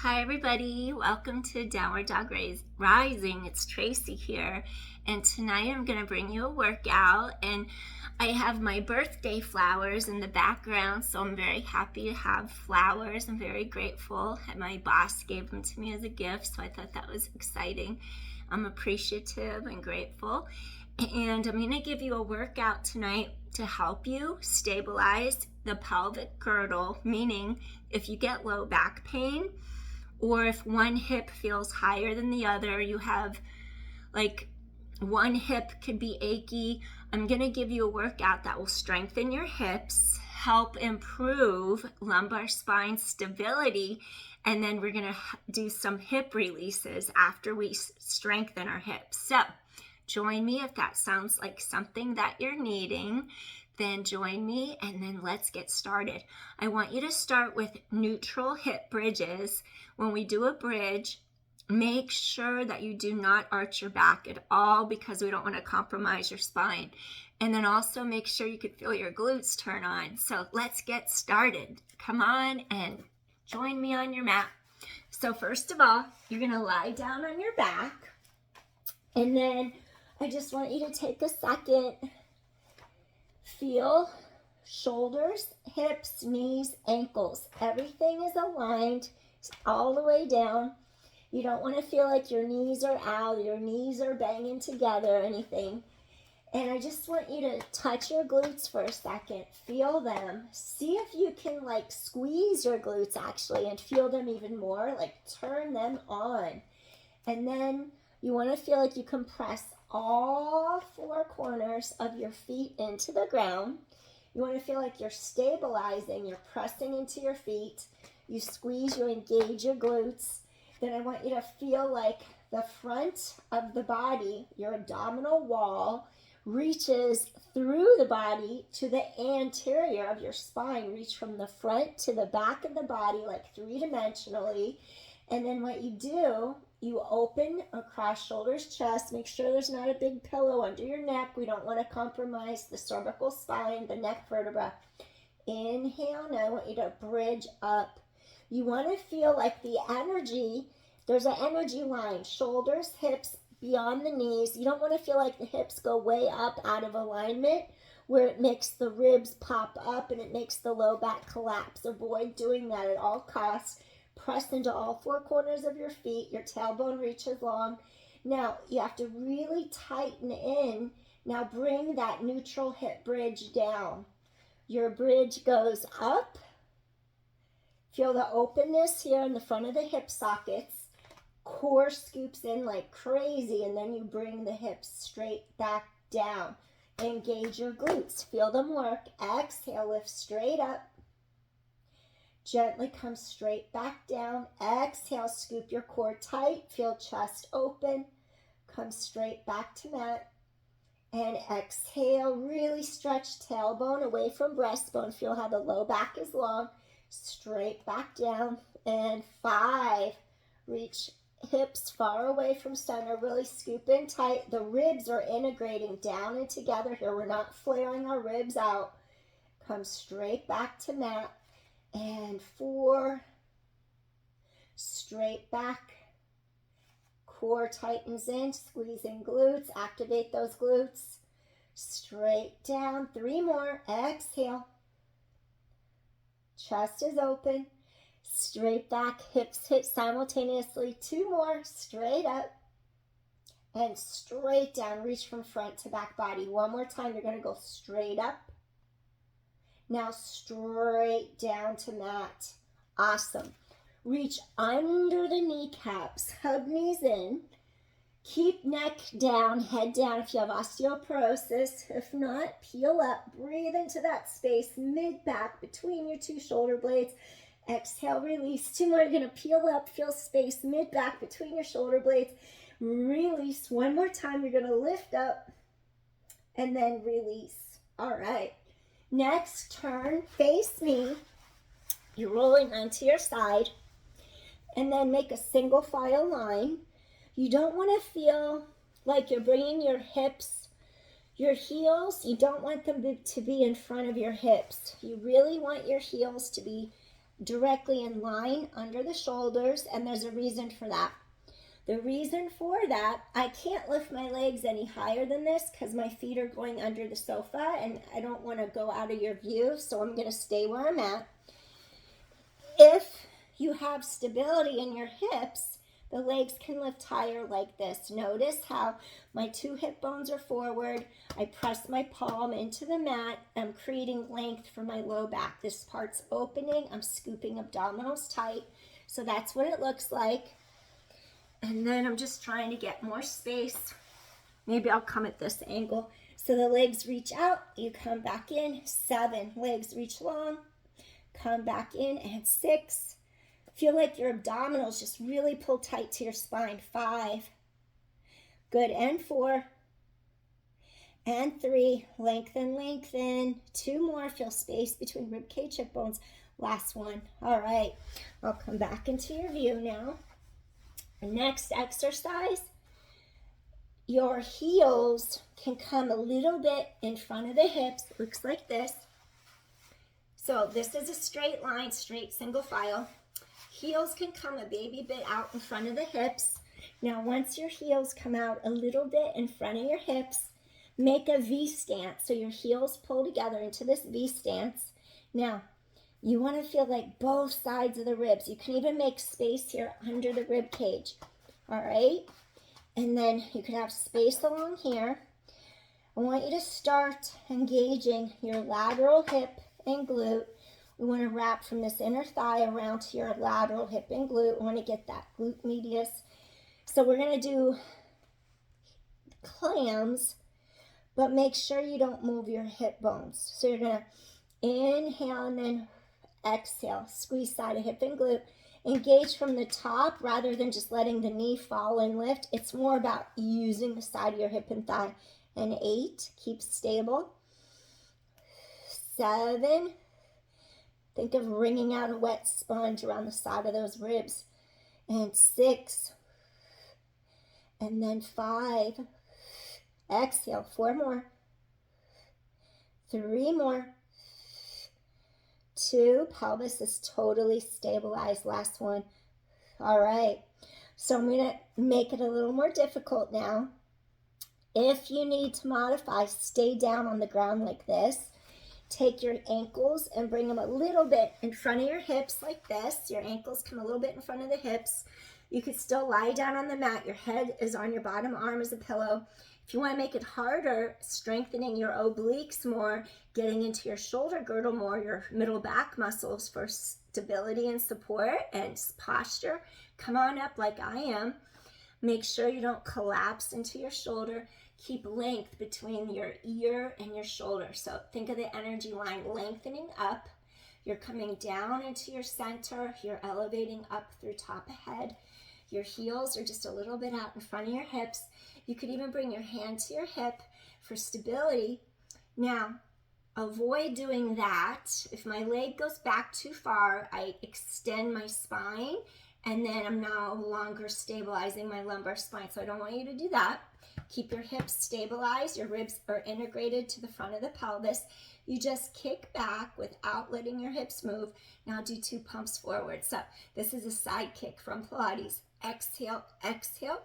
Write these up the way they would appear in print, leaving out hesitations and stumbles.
Hi everybody, welcome to Downward Dog Rising. It's Tracy here, and tonight I'm going to bring you a workout, and I have my birthday flowers in the background, so I'm very happy to have flowers. I'm very grateful, and my boss gave them to me as a gift, so I thought that was exciting. I'm appreciative and grateful, and I'm going to give you a workout tonight to help you stabilize the pelvic girdle, meaning if you get low back pain, or if one hip feels higher than the other, you have like one hip could be achy, I'm going to give you a workout that will strengthen your hips, help improve lumbar spine stability, and then we're going to do some hip releases after we strengthen our hips. So join me if that sounds like something that you're needing. Then join me and then let's get started. I want you to start with neutral hip bridges. When we do a bridge, make sure that you do not arch your back at all because we don't want to compromise your spine. And then also make sure you can feel your glutes turn on. So let's get started. Come on and join me on your mat. So first of all, you're going to lie down on your back. And then I just want you to take a second. Feel shoulders, hips, knees, ankles. Everything is aligned all the way down. You don't want to feel like your knees are out, your knees are banging together or anything. And I just want you to touch your glutes for a second. Feel them. See if you can like squeeze your glutes actually and feel them even more. Like turn them on. And then you want to feel like you compress all four corners of your feet into the ground. You want to feel like you're stabilizing, you're pressing into your feet. You squeeze, you engage your glutes. Then I want you to feel like the front of the body, your abdominal wall, reaches through the body to the anterior of your spine. Reach from the front to the back of the body like three-dimensionally. And then what you do, you open across shoulders, chest. Make sure there's not a big pillow under your neck. We don't want to compromise the cervical spine, the neck vertebra. Inhale. Now I want you to bridge up. You want to feel like the energy, there's an energy line, shoulders, hips, beyond the knees. You don't want to feel like the hips go way up out of alignment where it makes the ribs pop up and it makes the low back collapse. Avoid doing that at all costs. Press into all four corners of your feet. Your tailbone reaches long. Now, you have to really tighten in. Now, bring that neutral hip bridge down. Your bridge goes up. Feel the openness here in the front of the hip sockets. Core scoops in like crazy, and then you bring the hips straight back down. Engage your glutes. Feel them work. Exhale, lift straight up. Gently come straight back down. Exhale, scoop your core tight. Feel chest open. Come straight back to mat. And exhale, really stretch tailbone away from breastbone. Feel how the low back is long. Straight back down. And 5. Reach hips far away from center. Really scoop in tight. The ribs are integrating down and together here. We're not flaring our ribs out. Come straight back to mat. And 4, straight back, core tightens in, squeezing glutes, activate those glutes, straight down, 3 more, exhale, chest is open, straight back, hips hit simultaneously, 2 more, straight up, and straight down, reach from front to back body. 1 more time, you're going to go straight up. Now straight down to mat. Awesome. Reach under the kneecaps. Hug knees in. Keep neck down, head down if you have osteoporosis. If not, peel up. Breathe into that space mid-back between your 2 shoulder blades. Exhale, release. 2 more. You're going to peel up. Feel space mid-back between your shoulder blades. Release. 1 more time. You're going to lift up and then release. All right. Next, turn, face me. You're rolling onto your side. And then make a single file line. You don't want to feel like you're bringing your hips, your heels, you don't want them to be in front of your hips. You really want your heels to be directly in line under the shoulders, and there's a reason for that. The reason for that, I can't lift my legs any higher than this because my feet are going under the sofa and I don't want to go out of your view, so I'm going to stay where I'm at. If you have stability in your hips, the legs can lift higher like this. Notice how my 2 hip bones are forward. I press my palm into the mat. I'm creating length for my low back. This part's opening. I'm scooping abdominals tight. So that's what it looks like. And then I'm just trying to get more space. Maybe I'll come at this angle. So the legs reach out. You come back in. 7. Legs reach long. Come back in. And 6. Feel like your abdominals just really pull tight to your spine. 5. Good. And 4. And 3. Lengthen, lengthen. 2 more. Feel space between rib cage, hip bones. Last one. All right. I'll come back into your view now. Next exercise. Your heels can come a little bit in front of the hips. Looks like this. So this is a straight line, straight single file. Heels can come a baby bit out in front of the hips. Now, once your heels come out a little bit in front of your hips, make a V stance. So your heels pull together into this V stance. Now, you want to feel like both sides of the ribs. You can even make space here under the rib cage. All right? And then you can have space along here. I want you to start engaging your lateral hip and glute. We want to wrap from this inner thigh around to your lateral hip and glute. We want to get that glute medius. So we're going to do clams, but make sure you don't move your hip bones. So you're going to inhale and then exhale. Squeeze side of hip and glute. Engage from the top rather than just letting the knee fall and lift. It's more about using the side of your hip and thigh. And 8, keep stable. 7, think of wringing out a wet sponge around the side of those ribs. And 6, and then 5, exhale, 4 more, 3 more, 2, pelvis is totally stabilized, last one. All right, so I'm going to make it a little more difficult now. If you need to modify, stay down on the ground like this. Take your ankles and bring them a little bit in front of your hips like this. Your ankles come a little bit in front of the hips. You could still lie down on the mat. Your head is on your bottom arm as a pillow. If you want to make it harder, strengthening your obliques more, getting into your shoulder girdle more, your middle back muscles for stability and support and posture, come on up like I am. Make sure you don't collapse into your shoulder. Keep length between your ear and your shoulder. So think of the energy line lengthening up. You're coming down into your center. You're elevating up through top of head. Your heels are just a little bit out in front of your hips. You could even bring your hand to your hip for stability. Now, avoid doing that. If my leg goes back too far, I extend my spine, and then I'm no longer stabilizing my lumbar spine. So I don't want you to do that. Keep your hips stabilized. Your ribs are integrated to the front of the pelvis. You just kick back without letting your hips move. Now do 2 pumps forward. So this is a side kick from Pilates. Exhale, exhale.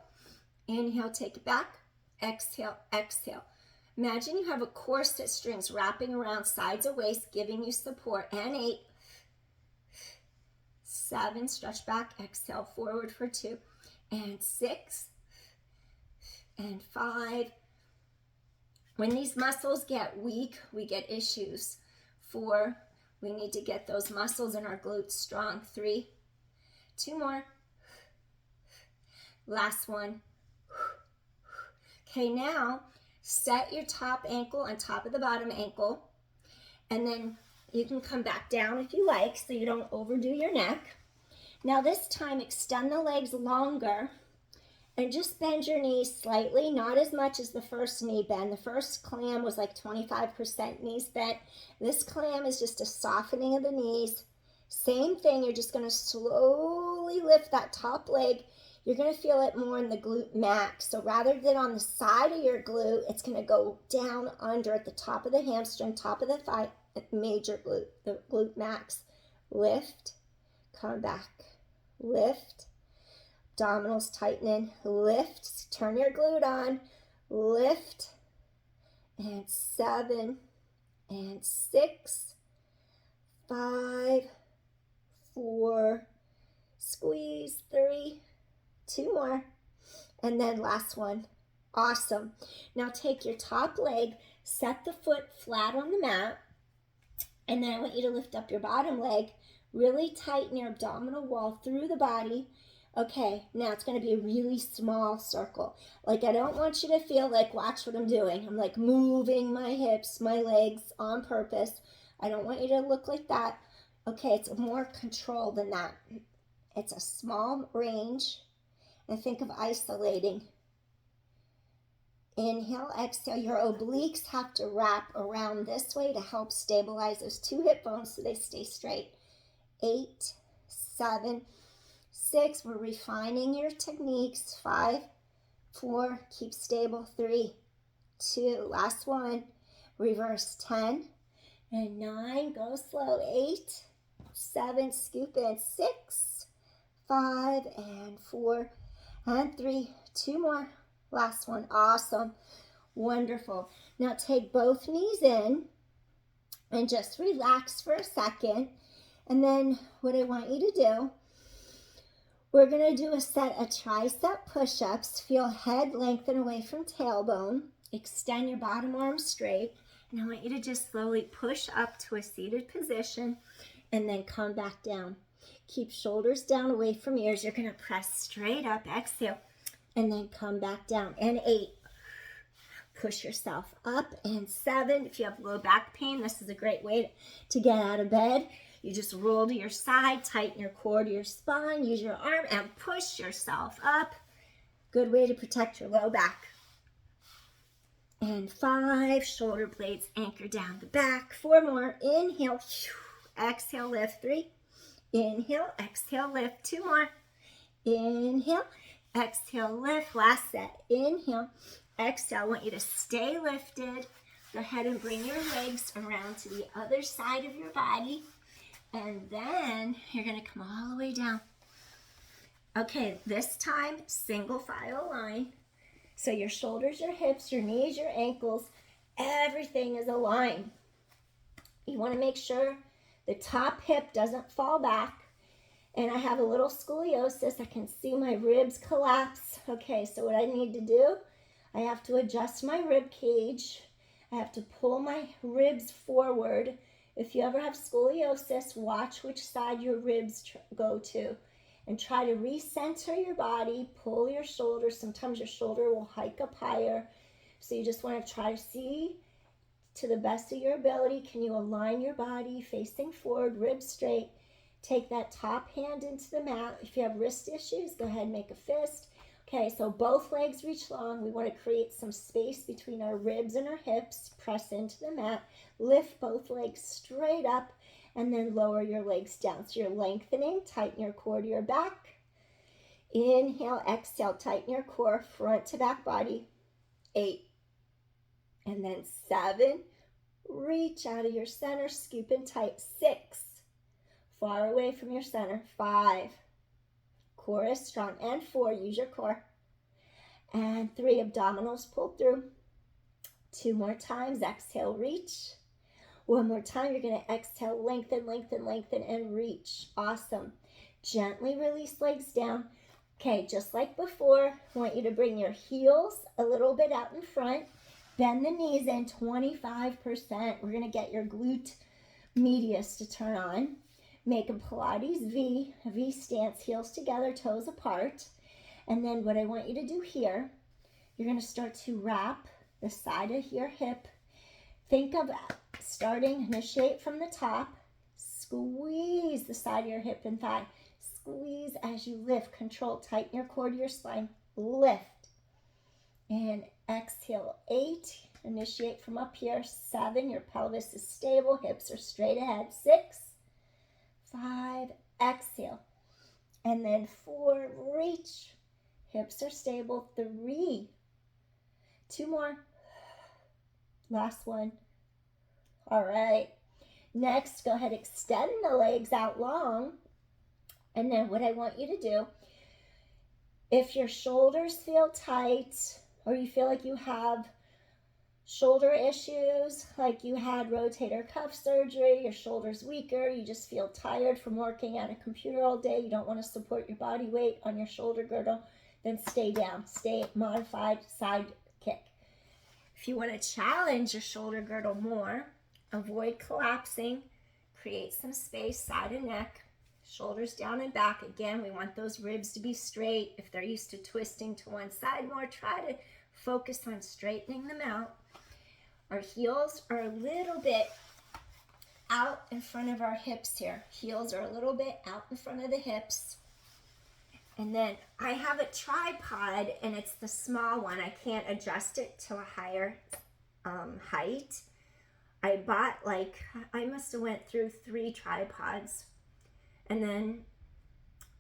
Inhale, take it back. Exhale, exhale. Imagine you have a corset strings wrapping around sides of waist, giving you support. And 8, 7, stretch back. Exhale, forward for 2. And 6. And 5. When these muscles get weak, we get issues. 4, we need to get those muscles in our glutes strong. 3, 2 more. Last one. Okay, now set your top ankle on top of the bottom ankle, and then you can come back down if you like so you don't overdo your neck. Now this time extend the legs longer and just bend your knees slightly, not as much as the first knee bend. The first clam was like 25% knees bent. This clam is just a softening of the knees. Same thing, you're just going to slowly lift that top leg. You're going to feel it more in the glute max. So rather than on the side of your glute, it's going to go down under at the top of the hamstring, top of the thigh, major glute, the glute max. Lift, come back, lift, abdominals tightening, lift, turn your glute on, lift, and 7, and 6, 5, 4, squeeze, 3, 2 more, and then last one. Awesome. Now take your top leg, set the foot flat on the mat, and then I want you to lift up your bottom leg, really tighten your abdominal wall through the body. Okay, now it's going to be a really small circle. Like, I don't want you to feel like, watch what I'm doing. I'm like moving my hips, my legs on purpose. I don't want you to look like that. Okay, it's more control than that. It's a small range. And think of isolating. Inhale, exhale. Your obliques have to wrap around this way to help stabilize those 2 hip bones so they stay straight. 8, 7, 6. We're refining your techniques. 5, 4. Keep stable. 3, 2. Last one. Reverse. 10 and 9. Go slow. 8, 7. Scoop in. 6, 5 and 4 and 3. 2 more. Last one. Awesome. Wonderful. Now take both knees in and just relax for a second. And then what I want you to do, we're going to do a set of tricep push-ups. Feel head lengthen away from tailbone. Extend your bottom arm straight. And I want you to just slowly push up to a seated position and then come back down. Keep shoulders down away from ears. You're going to press straight up. Exhale. And then come back down. And 8. Push yourself up. And 7. If you have low back pain, this is a great way to get out of bed. You just roll to your side, tighten your core to your spine, use your arm, and push yourself up. Good way to protect your low back. And 5, shoulder blades anchor down the back. 4 more. Inhale. Exhale, lift. 3. Inhale. Exhale, lift. 2 more. Inhale. Exhale, lift. Last set. Inhale. Exhale. I want you to stay lifted. Go ahead and bring your legs around to the other side of your body. And then you're going to come all the way down. Okay, this time, single file line. So your shoulders, your hips, your knees, your ankles, everything is aligned. You want to make sure the top hip doesn't fall back. And I have a little scoliosis. I can see my ribs collapse. Okay, so what I need to do, I have to adjust my rib cage. I have to pull my ribs forward. If you ever have scoliosis, watch which side your ribs go to and try to recenter your body, pull your shoulders. Sometimes your shoulder will hike up higher. So you just want to try to see to the best of your ability, can you align your body facing forward, ribs straight. Take that top hand into the mat. If you have wrist issues, go ahead and make a fist. Okay, so both legs reach long. We want to create some space between our ribs and our hips. Press into the mat. Lift both legs straight up and then lower your legs down. So you're lengthening. Tighten your core to your back. Inhale, exhale, tighten your core, front to back body. 8. And then 7. Reach out of your center, scoop in tight. 6. Far away from your center. 5. Core is strong. And 4, use your core. And 3, abdominals pulled through. 2 more times, exhale, reach. 1 more time, you're going to exhale, lengthen, lengthen, lengthen, and reach. Awesome. Gently release legs down. Okay, just like before, I want you to bring your heels a little bit out in front. Bend the knees in 25%. We're going to get your glute medius to turn on. Make a Pilates V, a V stance, heels together, toes apart. And then what I want you to do here, you're going to start to wrap the side of your hip. Think of starting, initiate from the top. Squeeze the side of your hip and thigh. Squeeze as you lift. Control, tighten your core to your spine. Lift. And exhale, 8. Initiate from up here. 7, your pelvis is stable. Hips are straight ahead. 6. 5, exhale. And then 4, reach. Hips are stable. 3, 2 more. Last one. All right. Next, go ahead, extend the legs out long. And then what I want you to do, if your shoulders feel tight or you feel like you have shoulder issues, like you had rotator cuff surgery, your shoulder's weaker, you just feel tired from working at a computer all day, you don't want to support your body weight on your shoulder girdle, then stay down. Stay modified side kick. If you want to challenge your shoulder girdle more, avoid collapsing, create some space, side and neck, shoulders down and back. Again, we want those ribs to be straight. If they're used to twisting to one side more, try to focus on straightening them out. Our heels are a little bit out in front of our hips here. Heels are a little bit out in front of the hips. And then I have a tripod, and it's the small one. I can't adjust it to a higher height. I bought, like, I must have went through 3 tripods, and then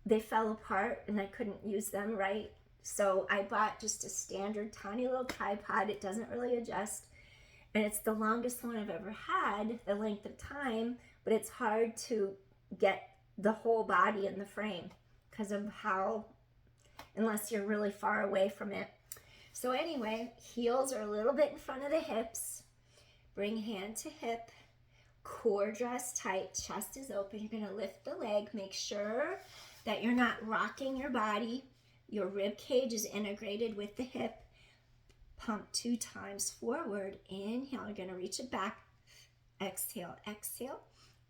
they fell apart and I couldn't use them right. So I bought just a standard tiny little tripod. It doesn't really adjust, and it's the longest one I've ever had, the length of time, but it's hard to get the whole body in the frame because of how, unless you're really far away from it. So anyway, heels are a little bit in front of the hips. Bring hand to hip, core draws tight, chest is open. You're going to lift the leg. Make sure that you're not rocking your body. Your rib cage is integrated with the hip. Pump 2 times forward. Inhale, you're going to reach it back. Exhale, exhale.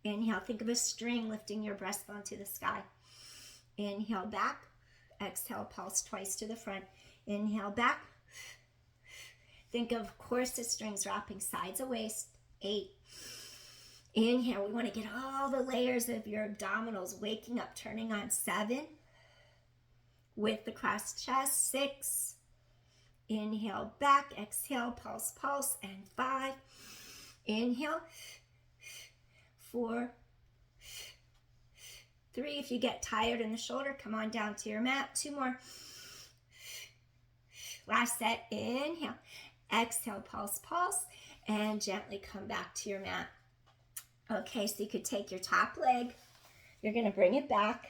Inhale, think of a string lifting your breastbone to the sky. Inhale, back. Exhale, pulse twice to the front. Inhale, back. Think of corset strings wrapping sides of waist. 8. Inhale, we want to get all the layers of your abdominals waking up, turning on. 7. With the crossed chest. 6. Inhale, back. Exhale, pulse, pulse. And 5. Inhale. 4. 3. If you get tired in the shoulder, come on down to your mat. 2 more. Last set. Inhale. Exhale, pulse, pulse, and gently come back to your mat. Okay, so you could take your top leg, you're going to bring it back,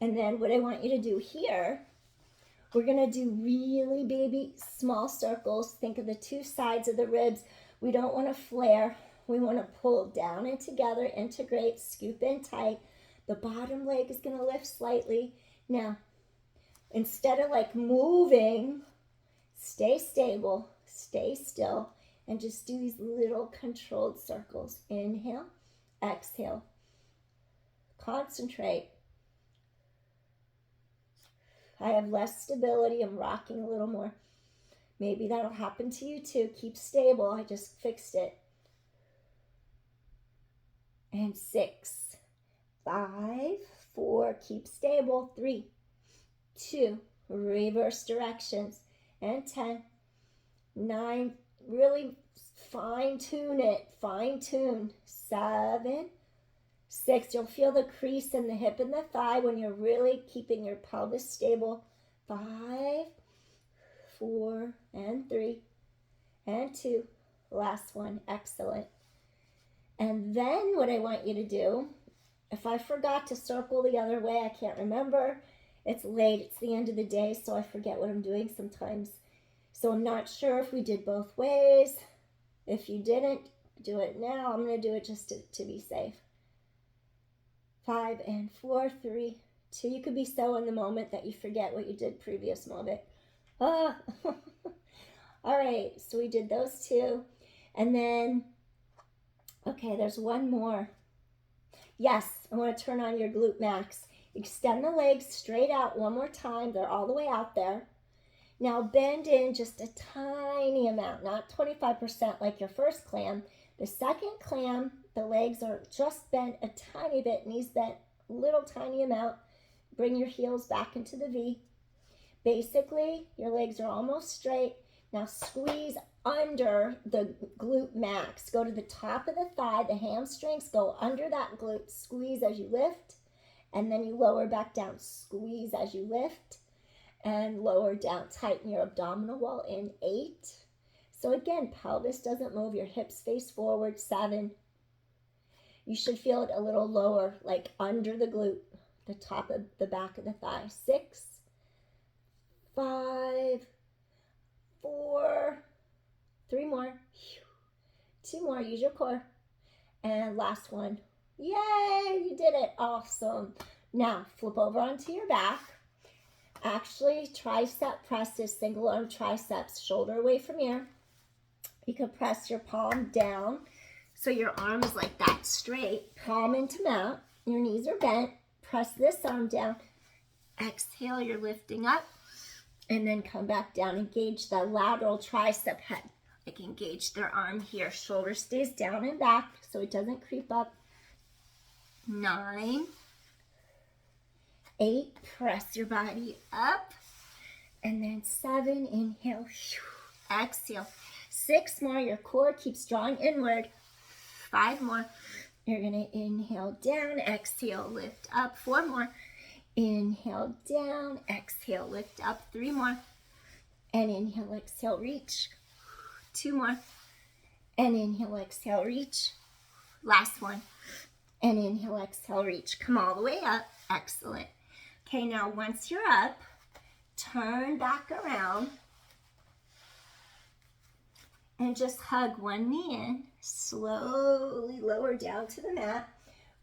and then what I want you to do here, we're going to do really baby small circles. Think of the 2 sides of the ribs. We don't want to flare. We want to pull down and together, integrate, scoop in tight. The bottom leg is going to lift slightly. Now, instead of like moving, stay stable, stay still, and just do these little controlled circles. Inhale, exhale. Concentrate. I have less stability. I'm rocking a little more. Maybe that'll happen to you too. Keep stable. I just fixed it. And 6, 5, 4. Keep stable. 3, 2. Reverse directions. And 10, 9, really fine tune it, fine tune. 7, 6, you'll feel the crease in the hip and the thigh when you're really keeping your pelvis stable. 5, 4, and 3, and 2, last one, excellent. And then what I want you to do, if I forgot to circle the other way, I can't remember. It's late, it's the end of the day, so I forget what I'm doing sometimes. So I'm not sure if we did both ways. If you didn't, do it now. I'm going to do it just to be safe. 5 and 4, 3, 2. You could be so in the moment that you forget what you did previous moment. Ah. All right, so we did those 2. And then, okay, there's one more. Yes, I want to turn on your glute max. Extend the legs straight out one more time. They're all the way out there. Now bend in just a tiny amount, not 25% like your first clam. The second clam, the legs are just bent a tiny bit, knees bent, little tiny amount. Bring your heels back into the V. Basically, your legs are almost straight. Now squeeze under the glute max. Go to the top of the thigh, the hamstrings, go under that glute. Squeeze as you lift, and then you lower back down. Squeeze as you lift, and lower down. Tighten your abdominal wall in. 8. So again, pelvis doesn't move. Your hips face forward. 7. You should feel it a little lower, like under the glute. the top of the back of the thigh. 6, 5, 4, 3 more, 2 more, use your core, and last one. Yay, you did it, awesome. Now flip over onto your back. Actually, tricep press is single arm triceps, shoulder away from here. You can press your palm down so your arm is like that, straight, palm into mat, your knees are bent, press this arm down, exhale, you're lifting up, and then come back down. Engage the lateral tricep head. Like engage their arm here, shoulder stays down and back so it doesn't creep up. 9, 8, press your body up, and then 7, inhale, exhale. 6 more, your core keeps drawing inward. 5 more, you're gonna inhale down, exhale, lift up. 4 more, inhale down, exhale, lift up. 3 more, and inhale, exhale, reach. 2 more, and inhale, exhale, reach. Last one, and inhale, exhale, reach. Come all the way up, excellent. Okay, now once you're up, turn back around and just hug one knee in, slowly lower down to the mat.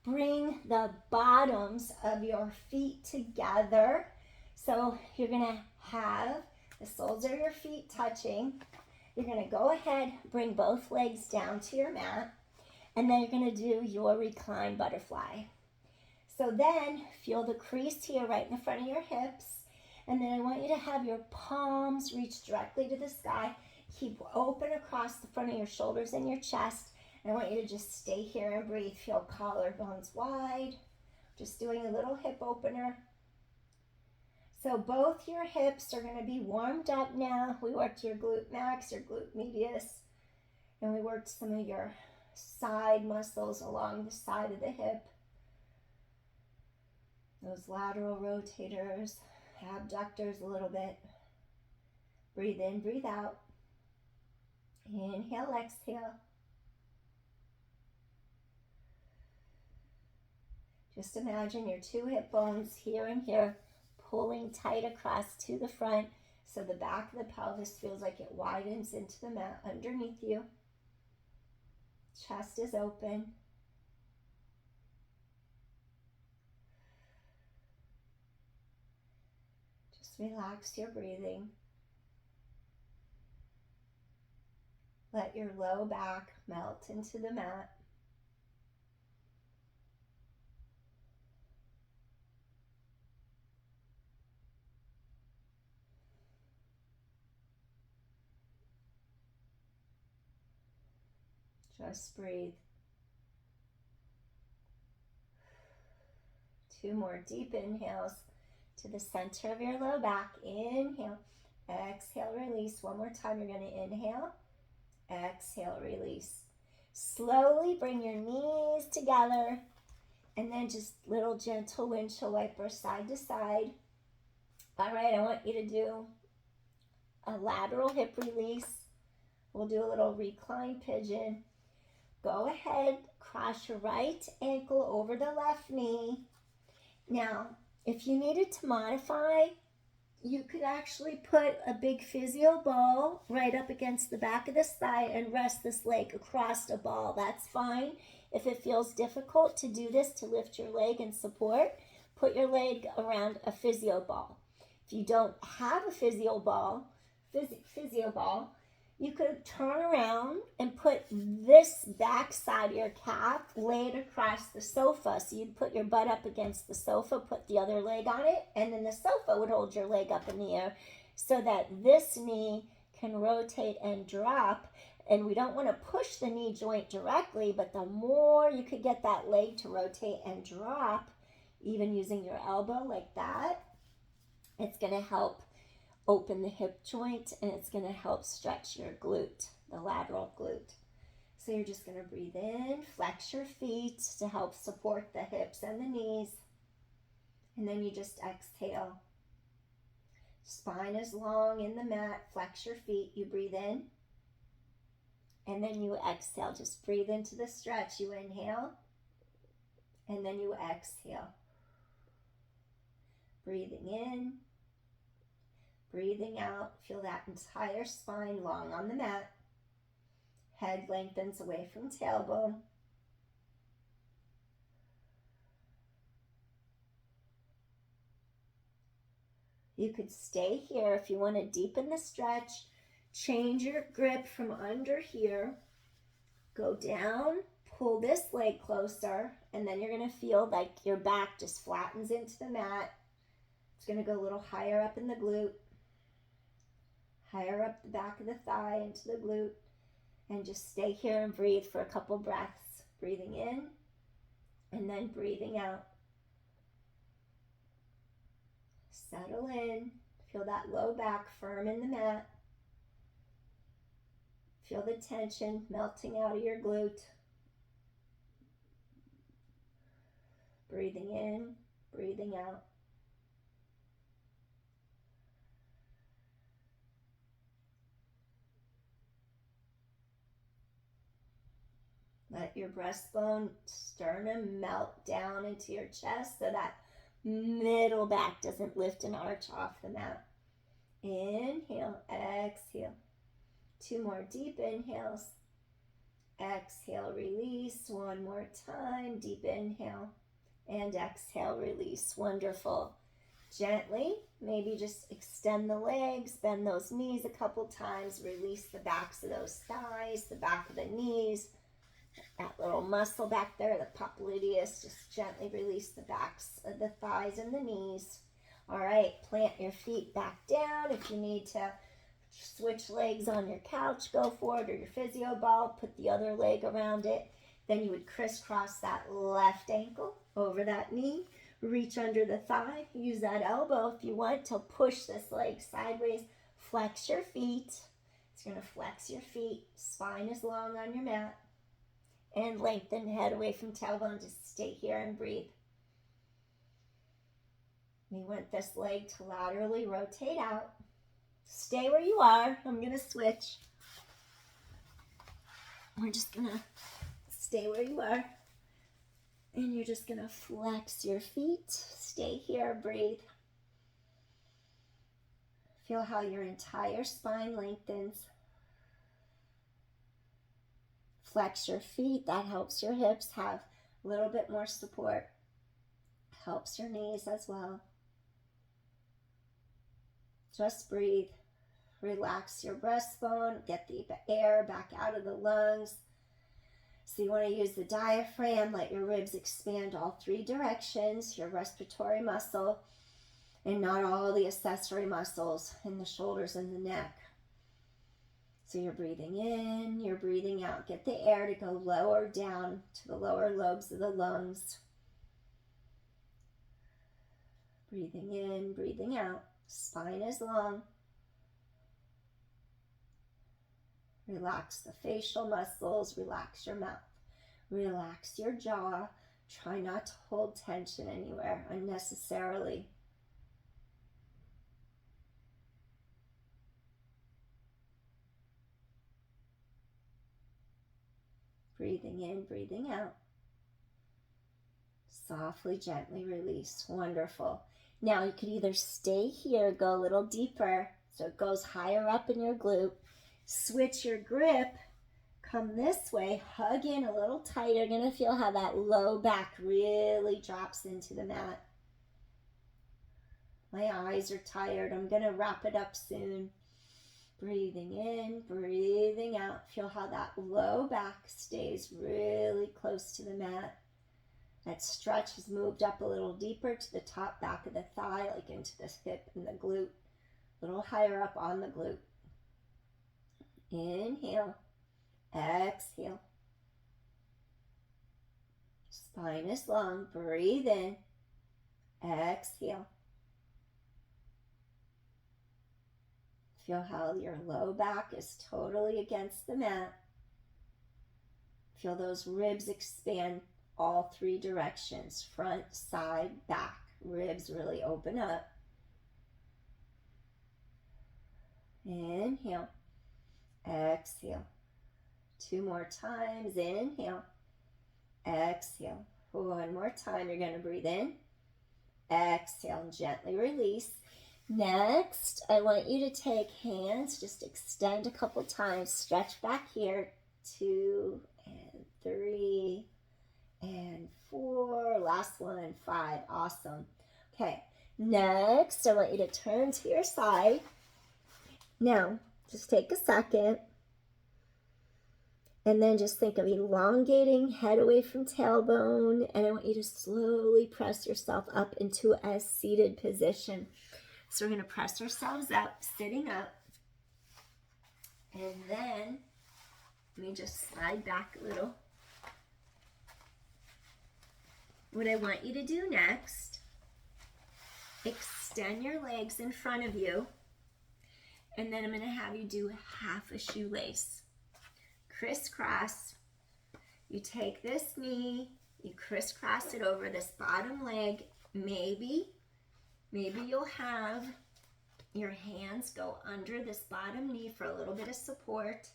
Bring the bottoms of your feet together. So you're gonna have the soles of your feet touching. You're gonna go ahead, bring both legs down to your mat, and then you're gonna do your recline butterfly. So then feel the crease here right in the front of your hips. And then I want you to have your palms reach directly to the sky. Keep open across the front of your shoulders and your chest. And I want you to just stay here and breathe. Feel collarbones wide. Just doing a little hip opener. So both your hips are going to be warmed up now. We worked your glute max, your glute medius, and we worked some of your side muscles along the side of the hip. Those lateral rotators, abductors a little bit. Breathe in, breathe out. Inhale, exhale. Just imagine your 2 hip bones here and here pulling tight across to the front so the back of the pelvis feels like it widens into the mat underneath you. Chest is open. Just relax your breathing. Let your low back melt into the mat. Just breathe. 2 more deep inhales to the center of your low back. Inhale, exhale, release. 1 more time, you're going to inhale, exhale, release. Slowly bring your knees together and then just little gentle windshield wiper side to side. All right, I want you to do a lateral hip release. We'll do a little recline pigeon. Go ahead, cross your right ankle over the left knee. Now, if you needed to modify, you could actually put a big physio ball right up against the back of this thigh and rest this leg across a ball. That's fine. If it feels difficult to do this, to lift your leg and support, put your leg around a physio ball. If you don't have a physio ball, you could turn around and put this back side of your calf laid across the sofa. So you'd put your butt up against the sofa, put the other leg on it, and then the sofa would hold your leg up in the air so that this knee can rotate and drop. And we don't want to push the knee joint directly, but the more you could get that leg to rotate and drop, even using your elbow like that, it's going to help open the hip joint, and it's going to help stretch your glute, the lateral glute. So you're just going to breathe in, flex your feet to help support the hips and the knees, and then you just exhale. Spine is long in the mat, flex your feet, you breathe in, and then you exhale. Just breathe into the stretch. You inhale, and then you exhale. Breathing in, breathing out. Feel that entire spine long on the mat. Head lengthens away from tailbone. You could stay here if you want to deepen the stretch. Change your grip from under here. Go down, pull this leg closer, and then you're going to feel like your back just flattens into the mat. It's going to go a little higher up in the glute, higher up the back of the thigh into the glute, and just stay here and breathe for a couple breaths. Breathing in, and then breathing out. Settle in. Feel that low back firm in the mat. Feel the tension melting out of your glute. Breathing in, breathing out. Let your breastbone, sternum melt down into your chest so that middle back doesn't lift and arch off the mat. Inhale, exhale. 2 more deep inhales. Exhale, release. 1 more time. Deep inhale. And exhale, release. Wonderful. Gently, maybe just extend the legs, bend those knees a couple times, release the backs of those thighs, the back of the knees, that little muscle back there, the popliteus, just gently release the backs of the thighs and the knees. All right, plant your feet back down. If you need to switch legs on your couch, go for it, or your physio ball, put the other leg around it. Then you would crisscross that left ankle over that knee, reach under the thigh, use that elbow if you want to push this leg sideways, flex your feet. It's going to flex your feet, spine is long on your mat, and lengthen head away from tailbone. Just stay here and breathe. We want this leg to laterally rotate out. Stay where you are. I'm going to switch. We're just going to stay where you are. And you're just going to flex your feet. Stay here, breathe. Feel how your entire spine lengthens. Flex your feet. That helps your hips have a little bit more support. Helps your knees as well. Just breathe. Relax your breastbone. Get the air back out of the lungs. So you want to use the diaphragm. Let your ribs expand all 3 directions. Your respiratory muscle. And not all the accessory muscles in the shoulders and the neck. So you're breathing in. You're breathing out. Get the air to go lower down to the lower lobes of the lungs. Breathing in, breathing out. Spine is long. Relax the facial muscles. Relax your mouth. Relax your jaw. Try not to hold tension anywhere unnecessarily. Breathing in, breathing out. Softly, gently release. Wonderful. Now you could either stay here, go a little deeper, so it goes higher up in your glute. Switch your grip. Come this way. Hug in a little tighter. You're going to feel how that low back really drops into the mat. My eyes are tired. I'm going to wrap it up soon. Breathing in, breathing out. Feel how that low back stays really close to the mat. That stretch has moved up a little deeper to the top back of the thigh, like into the hip and the glute. A little higher up on the glute. Inhale. Exhale. Spine is long. Breathe in. Exhale. Feel how your low back is totally against the mat. Feel those ribs expand all 3 directions. Front, side, back. Ribs really open up. Inhale. Exhale. 2 more times. Inhale. Exhale. 1 more time. You're going to breathe in. exhale and gently release. Next, I want you to take hands, just extend a couple times, stretch back here, 2 and 3 and 4, last one, 5, awesome. Okay, next, I want you to turn to your side. Now, just take a second, and then just think of elongating head away from tailbone, and I want you to slowly press yourself up into a seated position. So we're going to press ourselves up, sitting up, and then let me just slide back a little. What I want you to do next, extend your legs in front of you, and then I'm going to have you do half a shoelace. Crisscross. You take this knee, you crisscross it over this bottom leg. Maybe you'll have your hands go under this bottom knee for a little bit of support.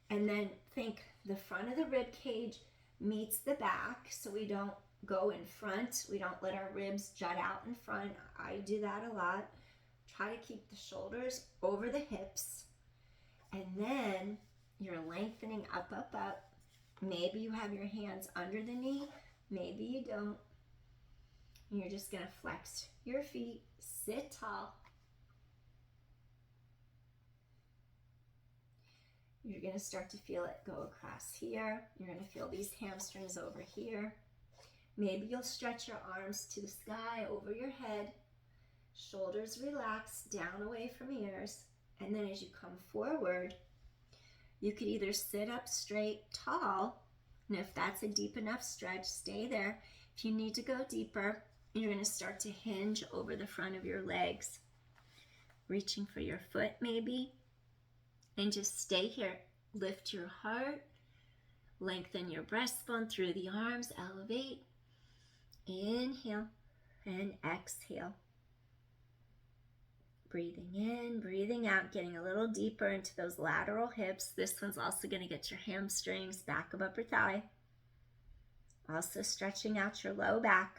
And then think the front of the rib cage meets the back, so we don't go in front. We don't let our ribs jut out in front. I do that a lot. Try to keep the shoulders over the hips. And then you're lengthening up, up, up. Maybe you have your hands under the knee. Maybe you don't. And you're just going to flex your feet, sit tall. You're going to start to feel it go across here. You're going to feel these hamstrings over here. Maybe you'll stretch your arms to the sky over your head. Shoulders relax, down away from ears. And then as you come forward, you could either sit up straight, tall, and if that's a deep enough stretch, stay there. If you need to go deeper, you're going to start to hinge over the front of your legs, reaching for your foot maybe, and just stay here. Lift your heart, lengthen your breastbone through the arms, elevate, inhale, and exhale. Breathing in, breathing out, getting a little deeper into those lateral hips. This one's also going to get your hamstrings, back of upper thigh. Also stretching out your low back.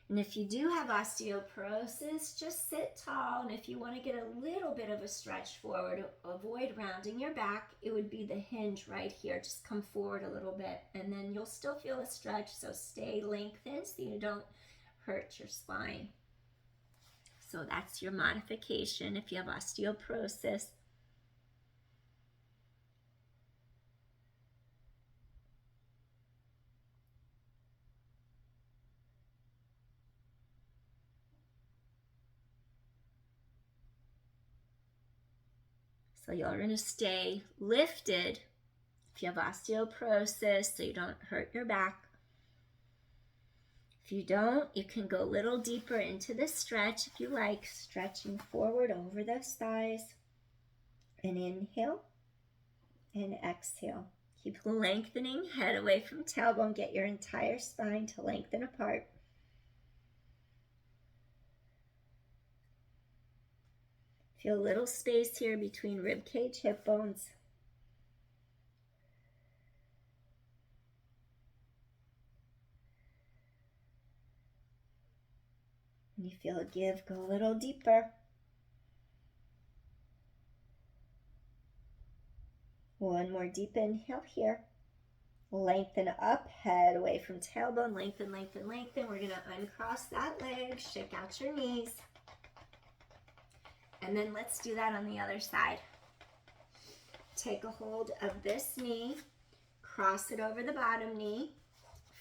And if you do have osteoporosis, just sit tall. And if you want to get a little bit of a stretch forward, avoid rounding your back. It would be the hinge right here. Just come forward a little bit, and then you'll still feel a stretch. So stay lengthened so you don't hurt your spine. So that's your modification if you have osteoporosis. So you're going to stay lifted if you have osteoporosis so you don't hurt your back. If you don't, you can go a little deeper into the stretch if you like, stretching forward over those thighs. And inhale and exhale. Keep lengthening, head away from tailbone. Get your entire spine to lengthen apart. Feel a little space here between rib cage, hip bones. When you feel a give, go a little deeper. One more deep inhale here. Lengthen up, head away from tailbone. Lengthen, lengthen, lengthen. We're going to uncross that leg, shake out your knees. And then let's do that on the other side. Take a hold of this knee, cross it over the bottom knee,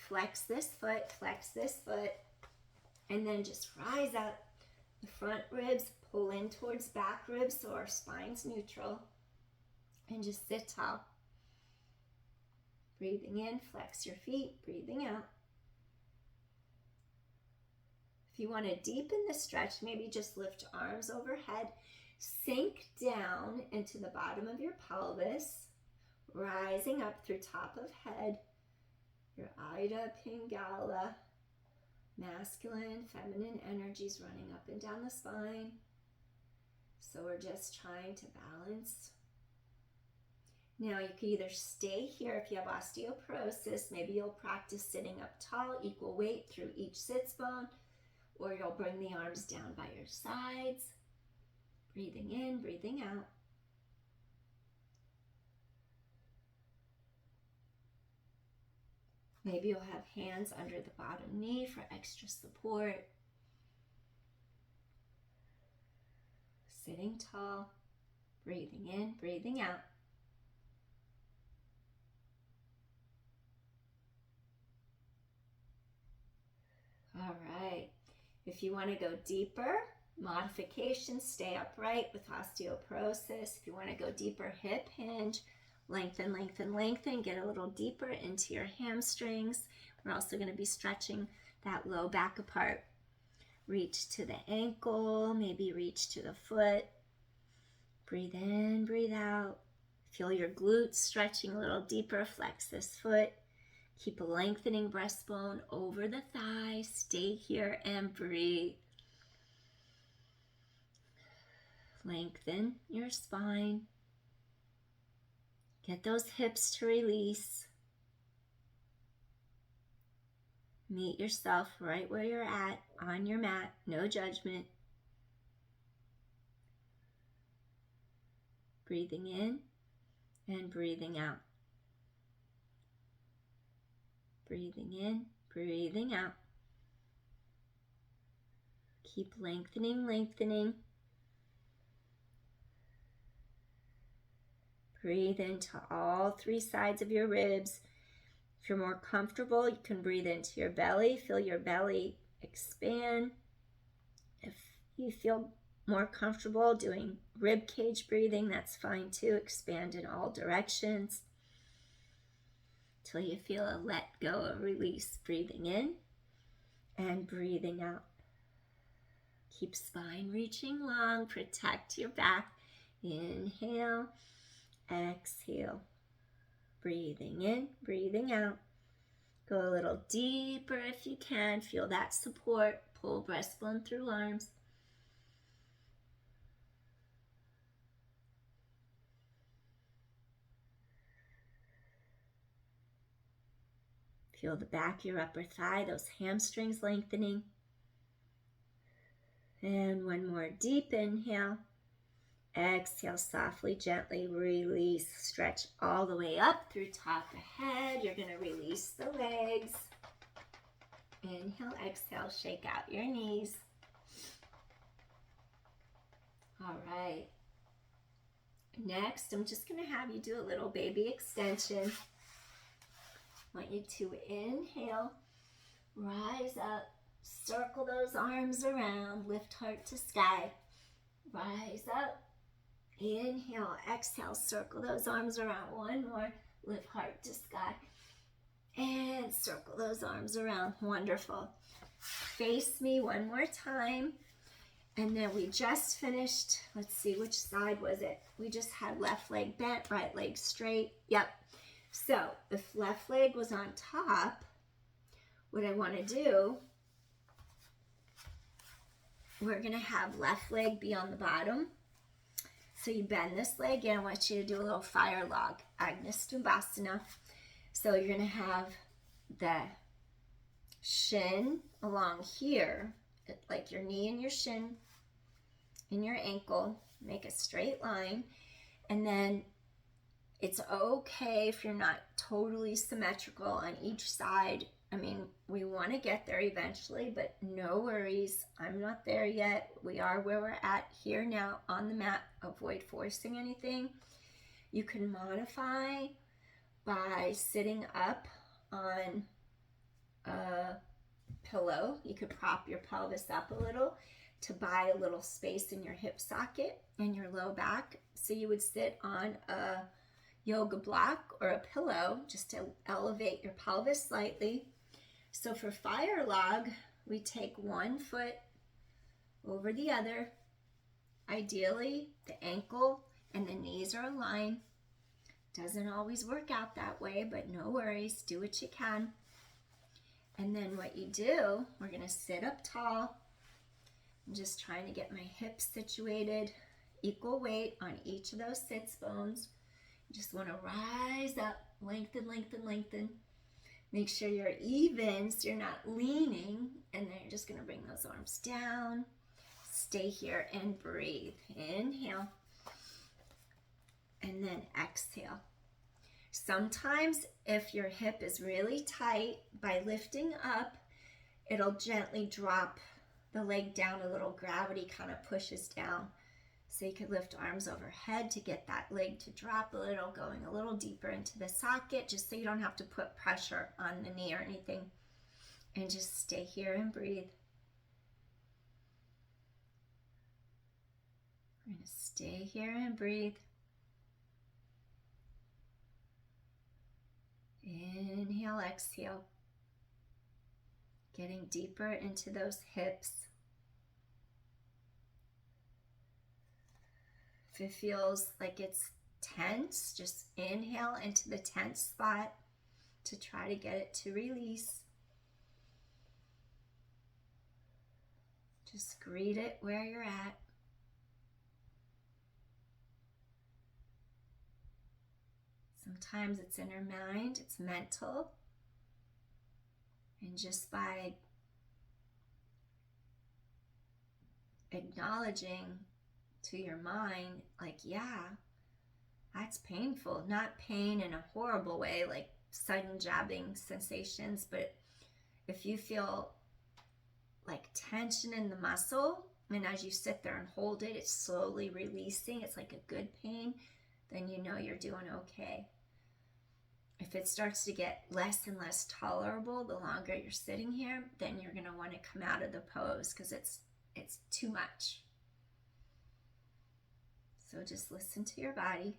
flex this foot, and then just rise up. The front ribs pull in towards back ribs so our spine's neutral. And just sit tall. Breathing in, flex your feet, breathing out. If you want to deepen the stretch, maybe just lift arms overhead, sink down into the bottom of your pelvis, rising up through top of head, your Ida Pingala, masculine, feminine energies running up and down the spine. So we're just trying to balance. Now you can either stay here if you have osteoporosis, maybe you'll practice sitting up tall, equal weight through each sits bone, or you'll bring the arms down by your sides. Breathing in, breathing out. Maybe you'll have hands under the bottom knee for extra support. Sitting tall, breathing in, breathing out. All right. If you want to go deeper, modifications, stay upright with osteoporosis. If you want to go deeper, hip hinge, lengthen, lengthen, lengthen, get a little deeper into your hamstrings. We're also going to be stretching that low back apart. Reach to the ankle, maybe reach to the foot. Breathe in, breathe out. Feel your glutes stretching a little deeper. Flex this foot. Keep a lengthening breastbone over the thigh. Stay here and breathe. Lengthen your spine. Get those hips to release. Meet yourself right where you're at on your mat. No judgment. Breathing in and breathing out. Breathing in, breathing out. Keep lengthening, lengthening. Breathe into all three sides of your ribs. If you're more comfortable, you can breathe into your belly. Feel your belly expand. If you feel more comfortable doing rib cage breathing, that's fine too. Expand in all directions till you feel a let go, a release. Breathing in and breathing out. Keep spine reaching long. Protect your back. Inhale, exhale. Breathing in, breathing out. Go a little deeper if you can. Feel that support. Pull breastbone through arms. Feel the back of your upper thigh, those hamstrings lengthening. And one more deep inhale. Exhale, softly, gently release. Stretch all the way up through top of head. You're going to release the legs. Inhale, exhale, shake out your knees. All right. Next, I'm just going to have you do a little baby extension. I want you to inhale, rise up, circle those arms around, lift heart to sky. Rise up, inhale, exhale, circle those arms around. One more, lift heart to sky. And circle those arms around. Wonderful. Face me one more time. And then we just finished, let's see, which side was it? We just had left leg bent, right leg straight. Yep. So if left leg was on top, what I want to do, we're going to have left leg be on the bottom. So you bend this leg, and I want you to do a little fire log, Agni Stumbasana. So you're going to have the shin along here, like your knee and your shin and your ankle. Make a straight line. And then it's okay if you're not totally symmetrical on each side. I mean, we want to get there eventually, but no worries. I'm not there yet. We are where we're at here now on the mat. Avoid forcing anything. You can modify by sitting up on a pillow. You could prop your pelvis up a little to buy a little space in your hip socket and your low back. So you would sit on a yoga block or a pillow just to elevate your pelvis slightly. So for fire log, we take one foot over the other. Ideally, the ankle and the knees are aligned. Doesn't always work out that way, but no worries. Do what you can. And then what you do, we're going to sit up tall. I'm just trying to get my hips situated, equal weight on each of those sits bones. You just want to rise up, lengthen, lengthen, lengthen. Make sure you're even so you're not leaning, and then you're just going to bring those arms down. Stay here and breathe. Inhale, and then exhale. Sometimes if your hip is really tight, by lifting up, it'll gently drop the leg down a little. Gravity kind of pushes down. So you could lift arms overhead to get that leg to drop a little, going a little deeper into the socket, just so you don't have to put pressure on the knee or anything. And just stay here and breathe. We're going to stay here and breathe. Inhale, exhale. Getting deeper into those hips. If it feels like it's tense, just inhale into the tense spot to try to get it to release. Just greet it where you're at. Sometimes it's in our mind, it's mental. And just by acknowledging to your mind, like, yeah, that's painful. Not pain in a horrible way, like sudden jabbing sensations, but if you feel like tension in the muscle, and as you sit there and hold it, it's slowly releasing, it's like a good pain, then you know you're doing okay. If it starts to get less and less tolerable the longer you're sitting here, then you're going to want to come out of the pose because it's too much. So just listen to your body.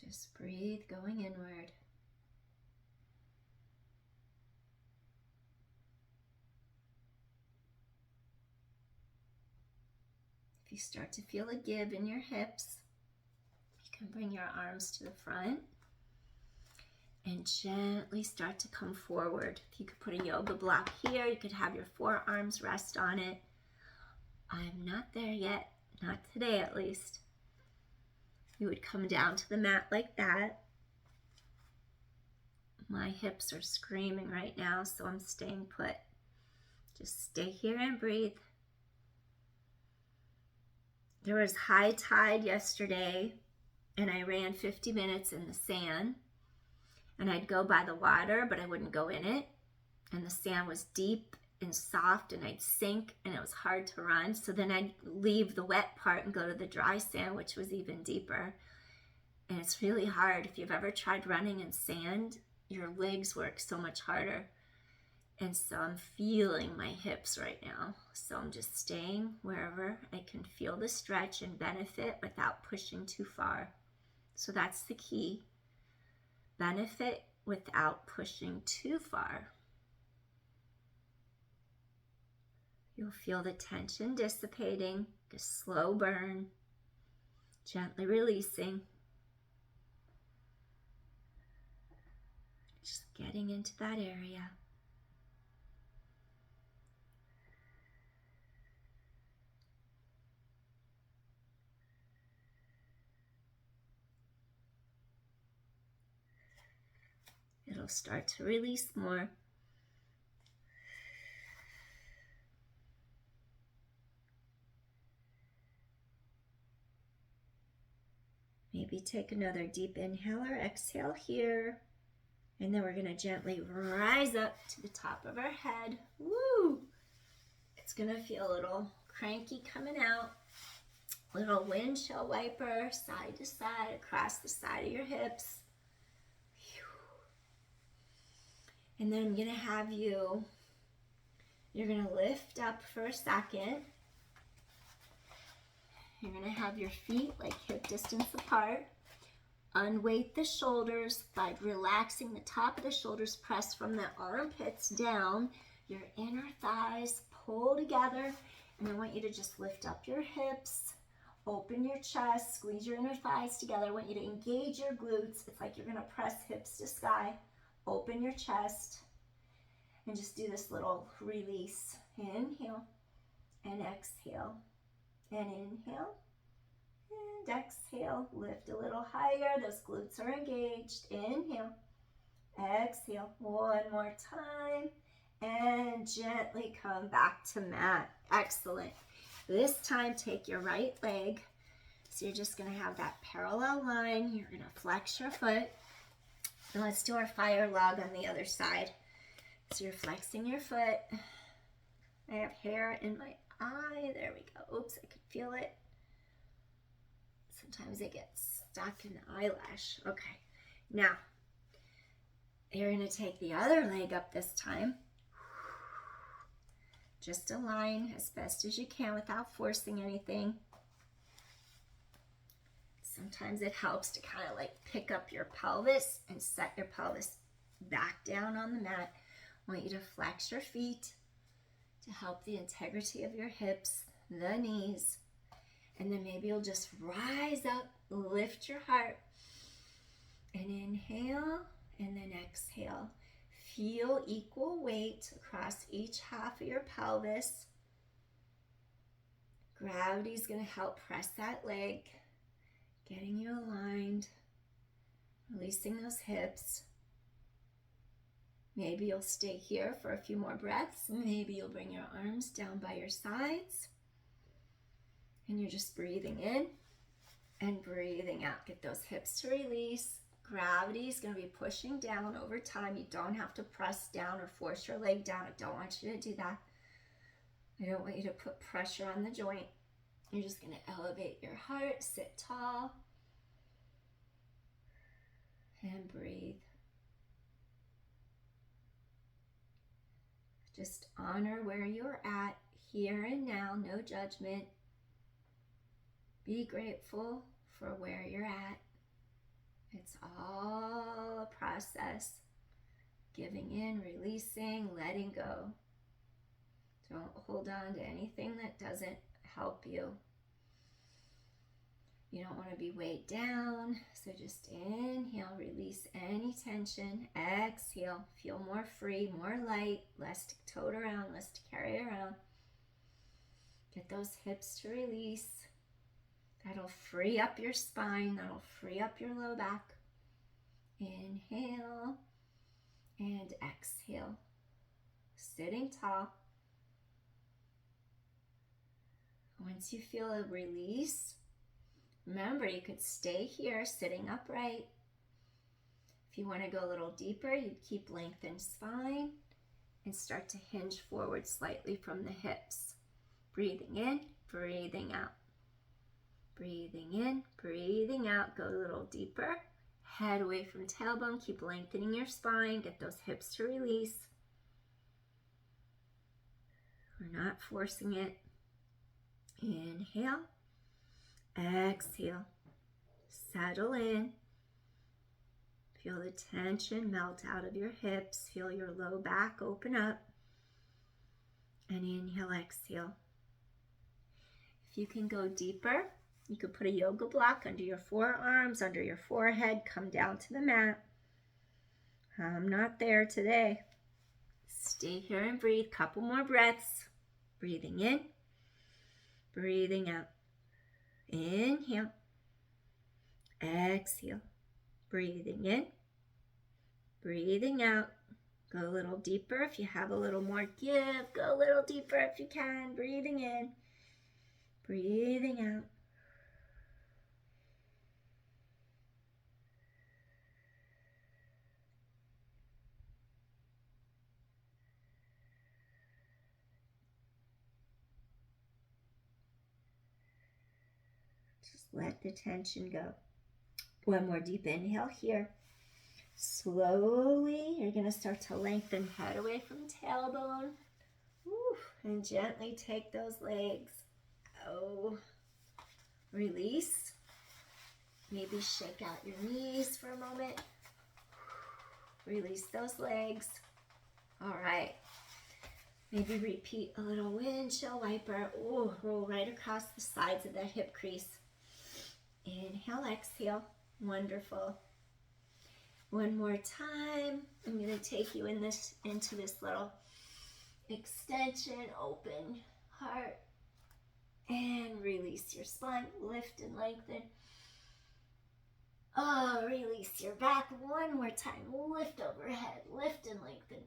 Just breathe, going inward. If you start to feel a give in your hips, you can bring your arms to the front and gently start to come forward. If you could put a yoga block here, you could have your forearms rest on it. I'm not there yet, not today at least. You would come down to the mat like that. My hips are screaming right now, so I'm staying put. Just stay here and breathe. There was high tide yesterday, and I ran 50 minutes in the sand. And I'd go by the water, but I wouldn't go in it. And the sand was deep and soft, and I'd sink, and it was hard to run. So then I'd leave the wet part and go to the dry sand, which was even deeper. And it's really hard. If you've ever tried running in sand, your legs work so much harder. And so I'm feeling my hips right now. So I'm just staying wherever I can feel the stretch and benefit without pushing too far. So that's the key. Benefit without pushing too far. You'll feel the tension dissipating, a slow burn, gently releasing. Just getting into that area. It'll start to release more. Maybe take another deep inhale or exhale here. And then we're going to gently rise up to the top of our head. Woo! It's going to feel a little cranky coming out. Little windshield wiper, side to side, across the side of your hips. And then I'm going to have you're going to lift up for a second. You're going to have your feet like hip distance apart. Unweight the shoulders by relaxing the top of the shoulders. Press from the armpits down. Your inner thighs pull together. And I want you to just lift up your hips. Open your chest. Squeeze your inner thighs together. I want you to engage your glutes. It's like you're going to press hips to sky. Open your chest. And just do this little release. Inhale and exhale. And inhale And exhale, lift a little higher. Those glutes are engaged. Inhale. Exhale. One more time. And gently come back to mat. Excellent. This time, take your right leg. So you're just going to have that parallel line. You're going to flex your foot. And let's do our fire log on the other side. So you're flexing your foot. I have hair in my eye. There we go. Oops, I could feel it. Sometimes it gets stuck in the eyelash. Okay. Now, you're going to take the other leg up this time. Just align as best as you can without forcing anything. Sometimes it helps to kind of like pick up your pelvis and set your pelvis back down on the mat. I want you to flex your feet to help the integrity of your hips, the knees, and then maybe you'll just rise up, lift your heart, and inhale, and then exhale. Feel equal weight across each half of your pelvis. Gravity is going to help press that leg, getting you aligned, releasing those hips. Maybe you'll stay here for a few more breaths. Maybe you'll bring your arms down by your sides. And you're just breathing in and breathing out. Get those hips to release. Gravity is going to be pushing down over time. You don't have to press down or force your leg down. I don't want you to do that. I don't want you to put pressure on the joint. You're just going to elevate your heart, sit tall, and breathe. Just honor where you're at, here and now, no judgment. Be grateful for where you're at. It's all a process. Giving in, releasing, letting go. Don't hold on to anything that doesn't help you. You don't want to be weighed down, so just inhale, release any tension. Exhale, feel more free, more light, less to tote around, less to carry around. Get those hips to release. That'll free up your spine, that'll free up your low back. Inhale and exhale. Sitting tall. Once you feel a release, remember, you could stay here sitting upright. If you want to go a little deeper, you'd keep lengthened spine and start to hinge forward slightly from the hips. Breathing in, breathing out. Breathing in, breathing out. Go a little deeper. Head away from tailbone. Keep lengthening your spine. Get those hips to release. We're not forcing it. Inhale. Exhale. Settle in. Feel the tension melt out of your hips. Feel your low back open up. And inhale, exhale. If you can go deeper, you could put a yoga block under your forearms, under your forehead. Come down to the mat. I'm not there today. Stay here and breathe. Couple more breaths. Breathing in. Breathing out. Inhale. Exhale. Breathing in. Breathing out. Go a little deeper if you have a little more give. Go a little deeper if you can. Breathing in. Breathing out. Just let the tension go. One more deep inhale here. Slowly, you're going to start to lengthen head away from tailbone. Woo, and gently take those legs. Oh, release. Maybe shake out your knees for a moment. Release those legs. All right. Maybe repeat a little windshield wiper. Ooh, roll right across the sides of that hip crease. Inhale, exhale. Wonderful. One more time. I'm going to take you into this little extension, open heart. And release your spine, lift and lengthen. Oh, release your back one more time. Lift overhead, lift and lengthen.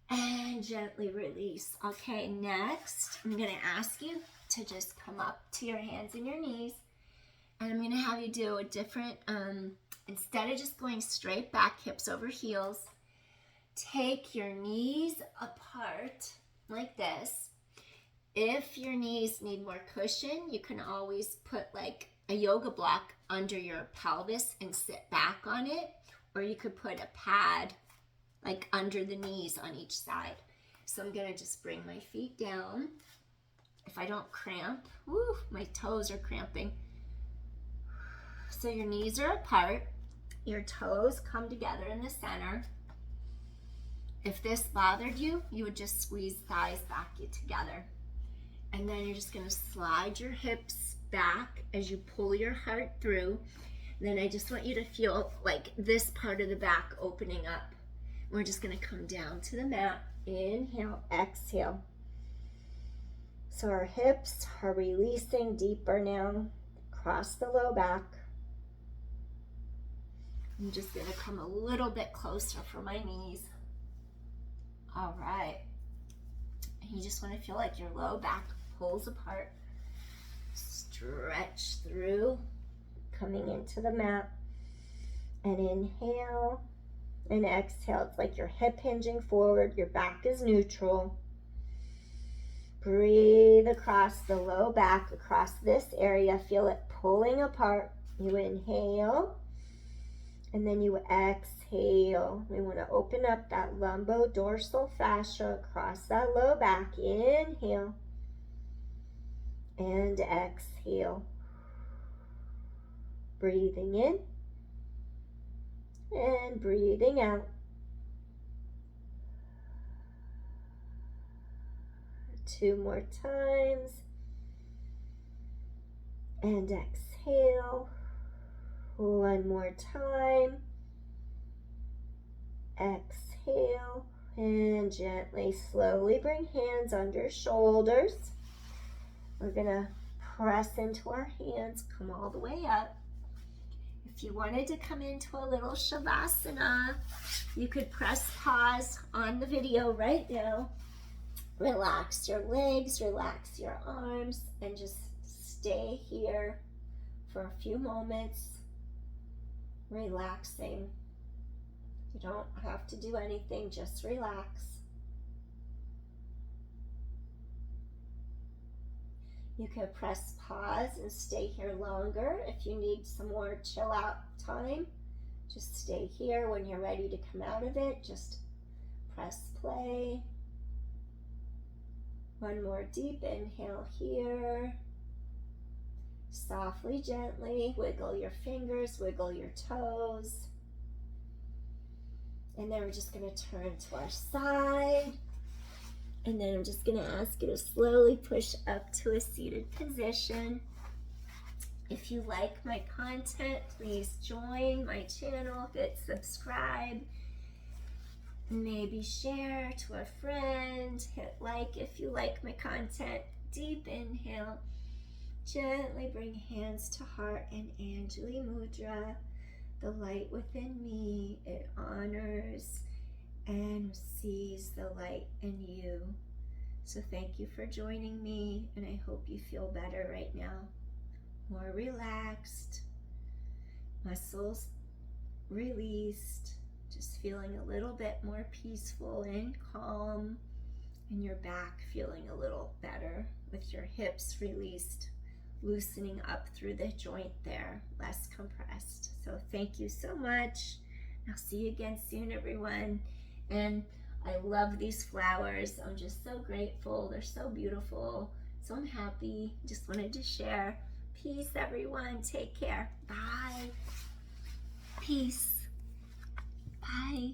And gently release. Okay, next, I'm gonna ask you to just come up to your hands and your knees. And I'm gonna have you do a different, instead of just going straight back, hips over heels, take your knees apart like this. If your knees need more cushion, you can always put like a yoga block under your pelvis and sit back on it, or you could put a pad like under the knees on each side. So I'm gonna just bring my feet down. If I don't cramp, woo, my toes are cramping. So your knees are apart, your toes come together in the center. If this bothered you, you would just squeeze thighs back together. And then you're just gonna slide your hips back as you pull your heart through. And then I just want you to feel like this part of the back opening up. We're just gonna come down to the mat. Inhale, exhale. So our hips are releasing deeper now, across the low back. I'm just gonna come a little bit closer for my knees. All right. You just wanna feel like your low back pulls apart. Stretch through, coming into the mat. And inhale and exhale. It's like your hip hinging forward, your back is neutral. Breathe across the low back, across this area. Feel it pulling apart. You inhale, and then you exhale. We want to open up that lumbodorsal fascia across that low back. Inhale and exhale. Breathing in and breathing out. Two more times. And exhale. One more time. Exhale. And gently, slowly bring hands under shoulders. We're going to press into our hands, come all the way up. If you wanted to come into a little shavasana, you could press pause on the video right now. Relax your legs, relax your arms, and just stay here for a few moments, relaxing. You don't have to do anything, just relax. You can press pause and stay here longer if you need some more chill out time. Just stay here. When you're ready to come out of it, just press play. One more deep inhale here. Softly, gently, wiggle your fingers, wiggle your toes. And then we're just going to turn to our side. And then I'm just going to ask you to slowly push up to a seated position. If you like my content, please join my channel, hit subscribe, maybe share to a friend, hit like if you like my content. Deep inhale, gently bring hands to heart and Anjali Mudra. The light within me, it honors and sees the light in you. So thank you for joining me, and I hope you feel better right now. More relaxed, muscles released, just feeling a little bit more peaceful and calm, and your back feeling a little better with your hips released, loosening up through the joint there, less compressed. So thank you so much. I'll see you again soon, everyone. And I love these flowers. I'm just so grateful. They're so beautiful. So I'm happy. Just wanted to share. Peace, everyone. Take care. Bye. Peace. Bye.